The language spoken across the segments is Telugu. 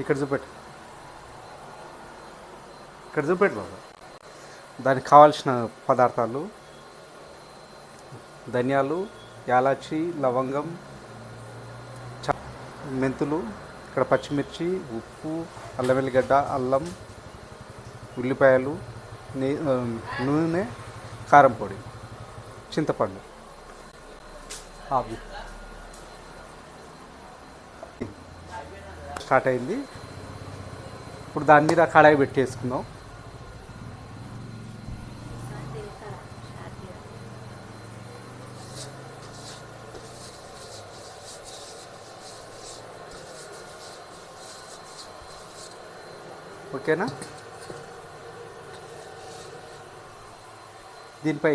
ఇక్కడ చూపెట్టు, ఇక్కడ చూపెట్టు బాబు. దానికి కావాల్సిన పదార్థాలు: ధనియాలు, యాలచి, లవంగం, మెంతులు, ఇక్కడ పచ్చిమిర్చి, ఉప్పు, అల్లం వెల్లిగడ్డ, అల్లం, ఉల్లిపాయలు, నూనె, కారం పొడి, చింతపండు. స్టార్ట్ అయింది. ఇప్పుడు దాని మీద కడాయి పెట్టేసుకుందాం. ఓకేనా? దీనిపై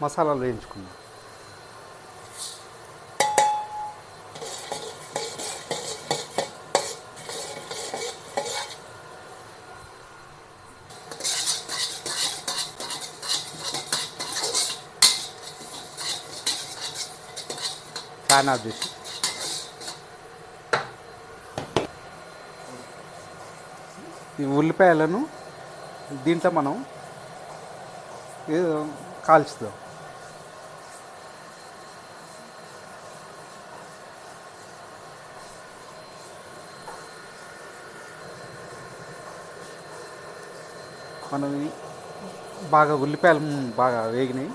మసాలాలు వేయించుకుందాం. ఫ్యాన్ ఆఫ్ చేసి ఈ ఉల్లిపాయలను దీంట్లో మనం కాల్చుదాం. మనం బాగా ఉల్లిపాయలు బాగా వేగినాయి.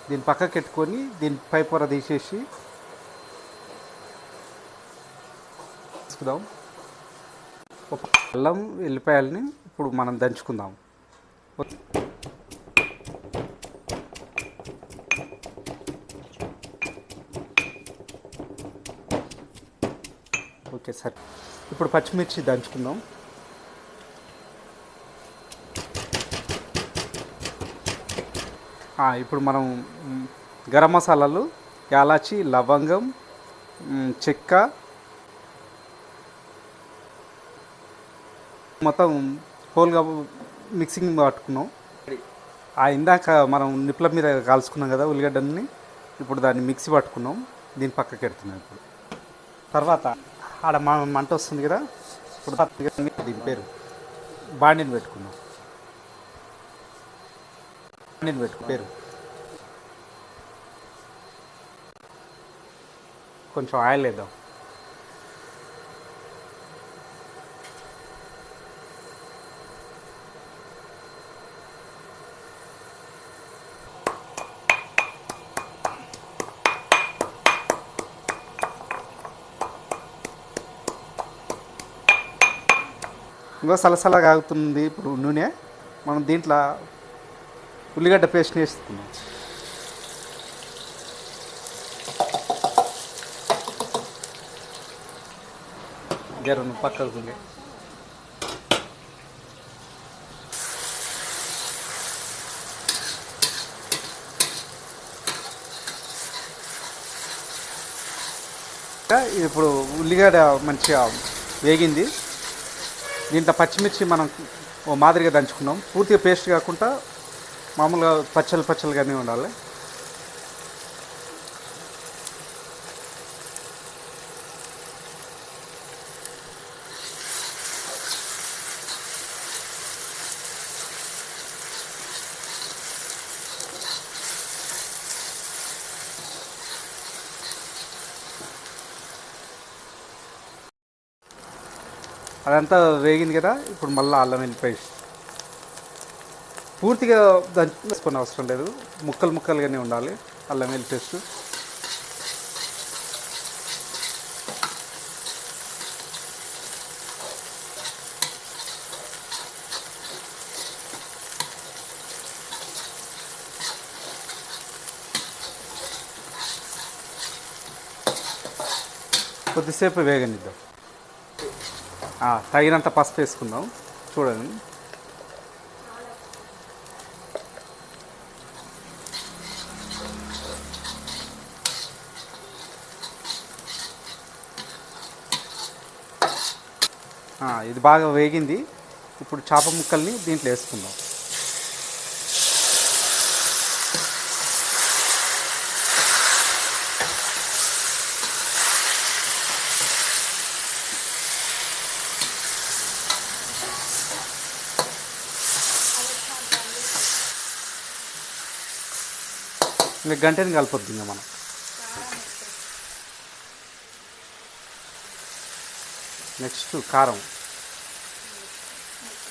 దీన్ని పక్కకి పెట్టుకొని దీని పై పొర తీసేసి తీసుకుందాం. అల్లం వెల్లిపాయలని ఇప్పుడు మనం దంచుకుందాం. ఓకే సరే, ఇప్పుడు పచ్చిమిర్చి దంచుకుందాం. ఇప్పుడు మనం గరం మసాలాలు, యాలచి, లవంగం, చెక్క మొత్తం హోల్గా మిక్సింగ్ పట్టుకున్నాం. ఇందాక మనం నిప్పుల మీద కాల్చుకున్నాం కదా ఉల్లిగడ్డని, ఇప్పుడు దాన్ని మిక్సీ పట్టుకున్నాం. దీన్ని పక్కకి పెడుతున్నాం. ఇప్పుడు తర్వాత ఆడ మంట వస్తుంది కదా, ఇప్పుడు దీని పేరు బాండిని పెట్టుకున్నాం. పేరు కొంచెం ఆయిల్ వేద్దాం. ఇంకా సలసలగా ఆగుతుంది ఇప్పుడు నూనె. మనం దీంట్లో ఉల్లిగడ్డ పేస్ట్ వేసుకున్నాం. జరను పక్కకు ఇప్పుడు ఉల్లిగడ్డ మంచిగా వేగింది. దీంట్లో పచ్చిమిర్చి మనం ఓ మాదిరిగా దంచుకున్నాం. పూర్తిగా పేస్ట్ కాకుండా మామూలుగా పచ్చలుగానే ఉండాలి. అదంతా వేగింది కదా, ఇప్పుడు మళ్ళీ అల్లం వెల్లుల్లి పేస్ట్ పూర్తిగా దంచుకునే అవసరం లేదు, ముక్కలుగానే ఉండాలి అల్లం వెల్లుల్లి పేస్ట్. కొద్దిసేపు వేగనిద్దాం. తగినంత పసుపు వేసుకుందాం. చూడండి, ఇది బాగా వేగింది. ఇప్పుడు చేప ముక్కల్ని దీంట్లో వేసుకుందాం. ఇంకా గంటని కలపొద్దు ఇంకా మనం. నెక్స్ట్ కారం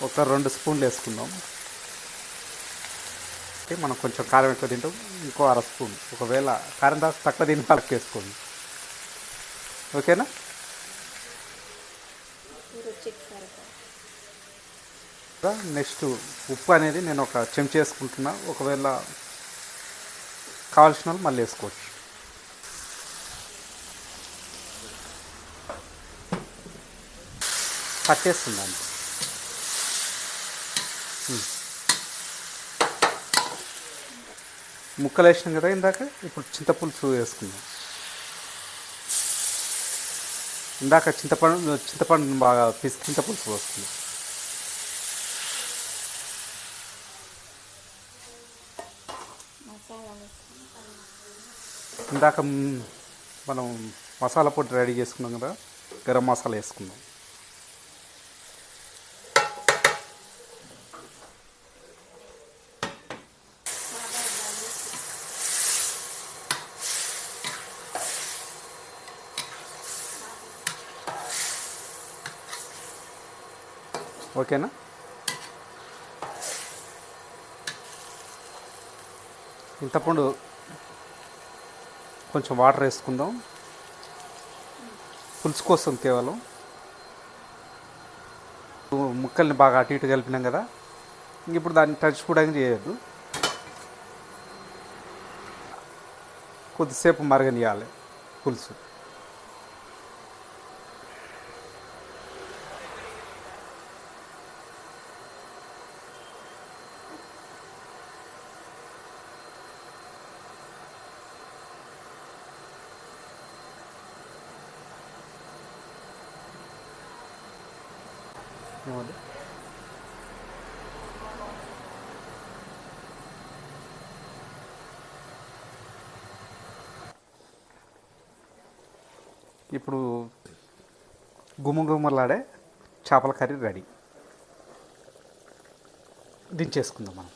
ఒక 2 స్పూన్లు వేసుకుందాం. మనం కొంచెం కారం ఎక్కువ తింటాం, ఇంకో 1/2 స్పూన్. ఒకవేళ కారం తక్కువ తిని వాళ్ళకి వేసుకోండి. ఓకేనా? నెక్స్ట్ ఉప్పు అనేది నేను ఒక చెంచా వేసుకుంటున్నా. ఒకవేళ కావాల్సిన వాళ్ళు మళ్ళీ వేసుకోవచ్చు. పట్టేస్తుంది అంతే. ముక్కలు వేసినాం కదా ఇందాక. ఇప్పుడు చింతపులుసు వేసుకుందాం. ఇందాక చింతపండు బాగా చింతపులుసు పోస్తుంది. ఇందాక మనం మసాలా పొడి రెడీ చేసుకున్నాం కదా, గరం మసాలా వేసుకుందాం. ఓకేనా? చింతపండు కొంచెం వాటర్ వేసుకుందాం, పులుసు కోసం కేవలం. ముక్కల్ని బాగా అటు ఇటు కలిపినాం కదా, ఇప్పుడు దాన్ని టచ్ కూడా చేయొద్దు. కొద్దిసేపు మరగనియాలి పులుసు. ఇప్పుడు గుమగుమలాడే చేపల కర్రీ రెడీ. దించేసుకుందాం మనం.